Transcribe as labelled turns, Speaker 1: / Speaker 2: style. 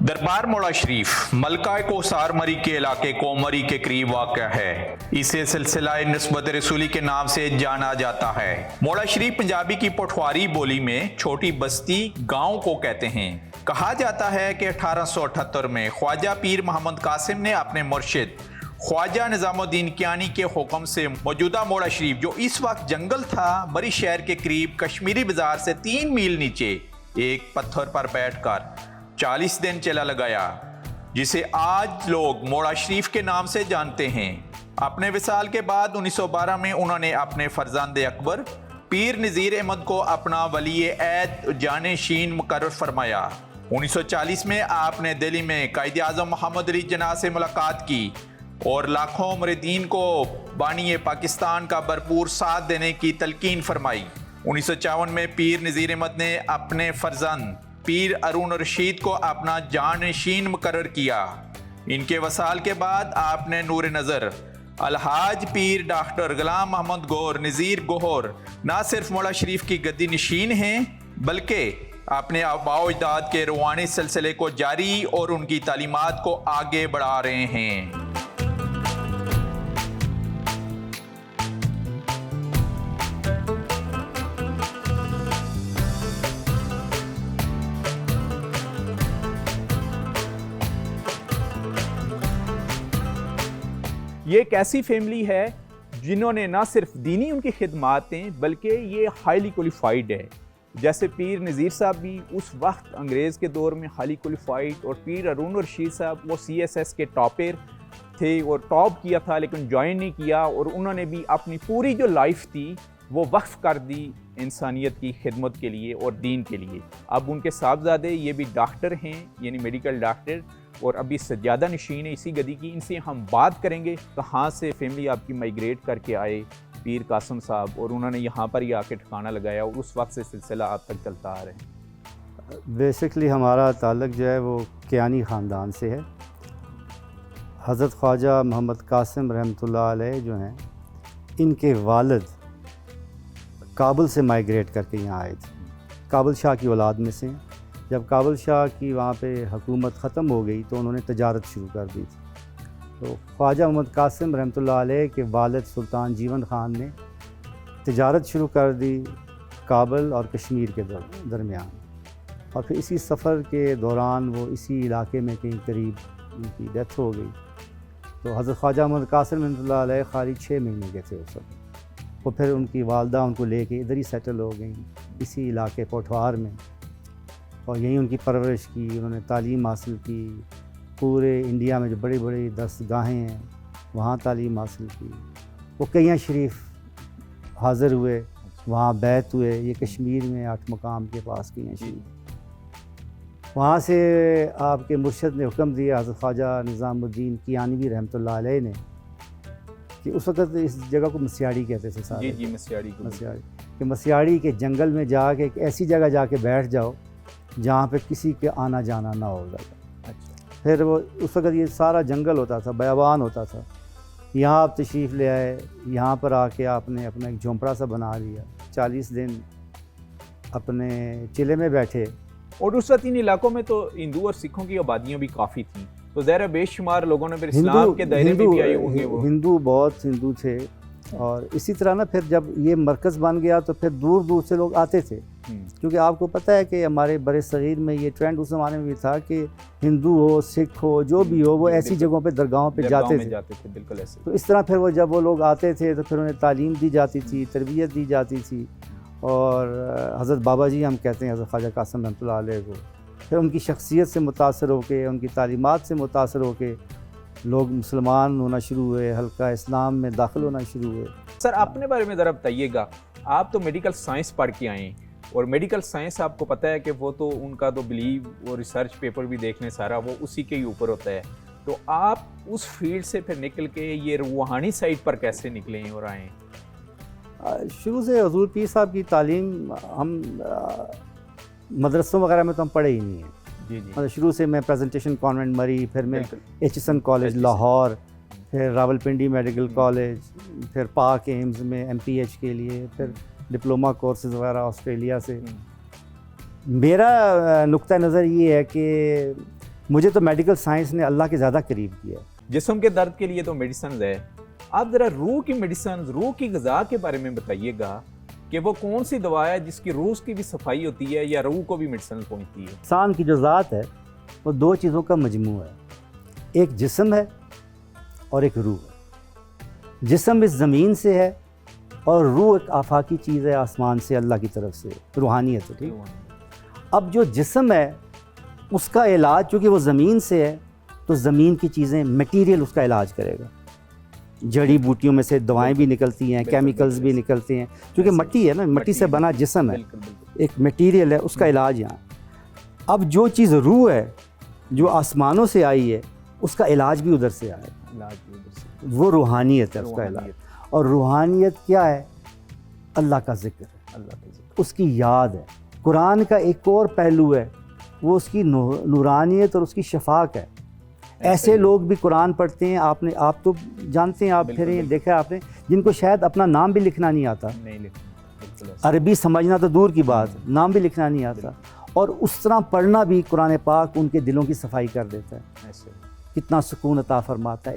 Speaker 1: दरबार मोड़ा शरीफ मलका कोसार मरी के इलाके कोमरी के करीब वाक़या है। इसे सिलसिला निस्बत रसूली के नाम से जाना जाता है। मोड़ा शरीफ पंजाबी की पोठवारी बोली में छोटी बस्ती गांव को कहते हैं। कहा जाता है कि 1878 में ख्वाजा पीर मोहम्मद कासिम ने अपने मुर्शिद ख्वाजा निजामुद्दीन कियानी के हुक्म से मौजूदा मोड़ा शरीफ, जो इस वक्त जंगल था, बरी शहर के करीब कश्मीरी बाजार से 3 मील नीचे एक पत्थर पर बैठकर 40 दिन चला लगाया, जिसे आज लोग मोड़ा शरीफ के नाम से जानते हैं। अपने विसाल के बाद 1912 में उन्होंने अपने फर्जंद अकबर पीर नज़ीर अहमद को अपना वली ऐद जानशीन मुकर्रर फरमाया। 1940 में आपने दिल्ली में कायद आज़म मोहम्मद अली जिन्ना से मुलाकात की और लाखों मुरीदीन को बानी पाकिस्तान का भरपूर साथ देने की तलकीन फरमाई। 1954 में पीर नज़ीर अहमद ने अपने फर्जंद पीर अरुण रशीद को अपना जानशीन मुकर्रर किया। इनके वसाल के बाद आपने नूर नज़र अलहाज पीर डॉक्टर गुलाम मोहम्मद गौर नज़ीर गोहर न सिर्फ मोड़ा शरीफ की गद्दी नशीन हैं, बल्कि अपने आबाओ अजदाद के रूहानी सिलसिले को जारी और उनकी तालीमात को आगे बढ़ा रहे हैं।
Speaker 2: ये एक ऐसी फैमिली है जिन्होंने ना सिर्फ दीनी उनकी खिदमातें, बल्कि ये हाईली क्वालिफाइड है। जैसे पीर नज़ीर साहब भी उस वक्त अंग्रेज़ के दौर में हाईली क्वालिफाइड, और पीर अरुण रशीद साहब वो CSS के टॉपर थे और टॉप किया था, लेकिन ज्वाइन नहीं किया, और उन्होंने भी अपनी पूरी जो लाइफ थी वो वक्फ कर दी इंसानियत की खिदमत के लिए और दीन के लिए। अब उनके साहबजादे ये भी डॉक्टर हैं, यानी मेडिकल डॉक्टर, और अभी सज्जादा नशीन है इसी गदी की। इनसे हम बात करेंगे कहाँ से फैमिली आपकी माइग्रेट करके आए पीर कासिम साहब, और उन्होंने यहाँ पर ही आके ठिकाना लगाया, और उस वक्त से सिलसिला आप तक चलता आ रहे हैं।
Speaker 3: बेसिकली हमारा ताल्लुक़ जो है वो कियानी ख़ानदान से है। हज़रत ख्वाजा मोहम्मद कासिम रहमतुल्लाह अलैह जो हैं, इनके वालिद काबुल से माइग्रेट करके यहाँ आए थे। काबुल शाह की औलाद में से। जब काबुल शाह की वहाँ पे हुकूमत ख़त्म हो गई तो उन्होंने तजारत शुरू कर दी थी। तो ख्वाजा मोहम्मद कासिम रहमतुल्लाह अलैह के वालिद सुल्तान जीवन ख़ान ने तजारत शुरू कर दी काबुल और कश्मीर के दरमियान, और फिर इसी सफ़र के दौरान वो इसी इलाके में कहीं करीब उनकी डेथ हो गई। तो हज़रत ख्वाजा मोहम्मद कासिम रहमतुल्लाह अलैह खाली 6 महीने के थे उस वक्त। वो फिर उनकी वालदा उनको लेके इधर ही सेटल हो गई, इसी इलाके पोठवार में, और यहीं उनकी परवरिश की, उन्होंने तालीम हासिल की। पूरे इंडिया में जो बड़ी बड़ी दरसगाहें हैं वहाँ तालीम हासिल की। वो कैया शरीफ हाज़िर हुए, वहाँ बैत हुए। ये कश्मीर में 8 मकाम के पास कैया शरीफ। वहाँ से आपके मुर्शद ने हुक्म दिया हज़रत ख्वाजा निज़ामुद्दीन कियानी रहमतुल्लाह अलैह ने, कि उस वक्त इस जगह को मसियाड़ी कहते थे सारे।
Speaker 2: जी मसियाड़ी
Speaker 3: कि मसियाड़ी के जंगल में जाके एक ऐसी जगह जाके बैठ जाओ जहाँ पे किसी के आना जाना ना होगा।
Speaker 2: अच्छा।
Speaker 3: फिर वो उस वक्त ये सारा जंगल होता था, बयाबान होता था। यहाँ आप तशरीफ़ ले आए, यहाँ पर आके आपने अपना एक झोंपड़ा सा बना लिया, 40 दिन अपने चिले में बैठे।
Speaker 2: और उस वक्त इन इलाकों में तो हिंदू और सिखों की आबादियाँ भी काफ़ी थी, तो ज़ाहिर बेशुमार लोगों ने फिर इस्लाम के दायरे में भी आए होंगे। वो
Speaker 3: हिंदू बहुत हिंदू थे, और इसी तरह ना फिर जब ये मरकज़ बन गया तो फिर दूर दूर से लोग आते थे, क्योंकि आपको पता है कि हमारे बड़े सगीर में ये ट्रेंड उस ज़माने में भी था कि हिंदू हो, सिख हो, जो भी हो, वो ऐसी जगहों पे दरगाहों पे जाते थे।
Speaker 2: बिल्कुल ऐसे।
Speaker 3: तो इस तरह फिर वो जब वो लोग आते थे तो फिर उन्हें तालीम दी जाती थी, तरबियत दी जाती थी। और हज़रत बाबा जी हम कहते हैं हज़रत ख्वाजा कासिम रहमतुल्लाह अलैह को, फिर उनकी शख्सियत से मुतासर होके, उनकी तालीमात से मुतासर होके लोग मुसलमान होना शुरू हुए, हल्का इस्लाम में दाखिल होना शुरू हुए।
Speaker 2: सर अपने बारे में ज़रा बताइएगा, आप तो मेडिकल साइंस पढ़ के आए, और मेडिकल साइंस आपको पता है कि वो तो उनका तो बिलीव और रिसर्च पेपर भी देखने सारा वो उसी के ही ऊपर होता है। तो आप उस फील्ड से फिर निकल के ये रूहानी साइड पर कैसे निकले हैं और आए?
Speaker 3: शुरू से हुज़ूर पीर साहब की तालीम हम मदरसों वगैरह में तो हम पढ़े ही नहीं हैं।
Speaker 2: जी।
Speaker 3: मतलब शुरू से मैं प्रेजेंटेशन कॉन्वेंट मरी, फिर मैं HSN कॉलेज लाहौर, फिर रावलपिंडी मेडिकल कॉलेज, फिर पाक एम्स में MPH के लिए, फिर डिप्लोमा कोर्सेज़ वगैरह ऑस्ट्रेलिया से। मेरा नुक्ता नज़र ये है कि मुझे तो मेडिकल साइंस ने अल्लाह के ज़्यादा करीब किया है।
Speaker 2: जिस्म के दर्द के लिए तो मेडिसिन है, आप ज़रा रूह की मेडिसिन, रूह की ग़िज़ा के बारे में बताइएगा कि वो कौन सी दवा है जिसकी रूह की भी सफाई होती है या रूह को भी मेडिसिन पहुंचती है।
Speaker 3: इंसान की जो ज़ात है वो दो चीज़ों का मजमू है, एक जिस्म है और एक रूह है। जिस्म इस ज़मीन से है और रूह एक आफाकी चीज़ है, आसमान से, अल्लाह की तरफ से, रूहानियत है। ठीक। अब जो जिस्म है उसका इलाज, चूँकि वो ज़मीन से है तो ज़मीन की चीज़ें, मटीरियल उसका इलाज करेगा। जड़ी बूटियों में से दवाएं भी निकलती हैं, केमिकल्स भी निकलते हैं, क्योंकि मट्टी है ना, मट्टी से बना जिस्म है, एक मटीरियल है, उसका इलाज यहाँ। अब जो चीज़ रूह है जो आसमानों से आई है उसका इलाज भी उधर से आया, वो रूहानियत है, उसका इलाज। और रूहानियत क्या है? अल्लाह का ज़िक्र है,
Speaker 2: अल्लाह का ज़िक्र,
Speaker 3: उसकी याद है। कुरान का एक और पहलू है, वो उसकी नूरानियत और उसकी शफाक है। ऐसे लोग भी कुरान पढ़ते हैं, आप तो जानते हैं, आप फिर देखा है आपने, जिनको शायद अपना नाम भी लिखना नहीं आता,
Speaker 2: नहीं लिखना,
Speaker 3: अरबी समझना तो दूर की बात, नाम भी लिखना नहीं आता, और उस तरह पढ़ना भी कुरान पाक उनके दिलों की सफाई कर देता है।
Speaker 2: ऐसे
Speaker 3: कितना सुकून अता फरमाता है,